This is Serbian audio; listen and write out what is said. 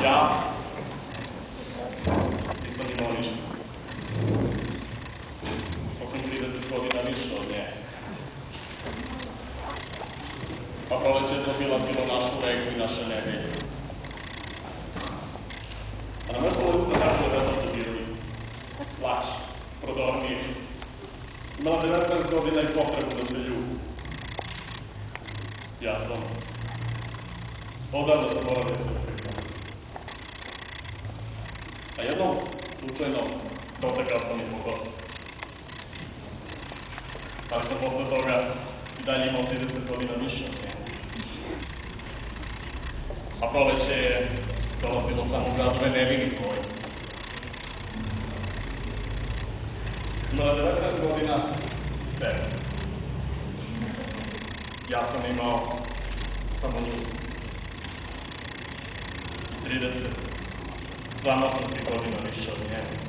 Ja nisam imao ništa. Osim 30 godina više od nje. Pa proleće je zaobilazilo našu reku i naše nedelje. A na mesto ulicu tako je vedno dodirali. Plać, prodornije. Imala 19 godina i potrebu da se ljubi. Ja sam odavno zaboravio sve pripreme. A jednom, slučajno, dotekao sam i po kosi. Ali sam posle toga i dalje imao 30 godina više od nje. A proleće je dolazilo samo u gradove nevinih moji. Imala 19 godina i sebe. Ja sam imao samo nju. 30 zamotnuti godina više od nje.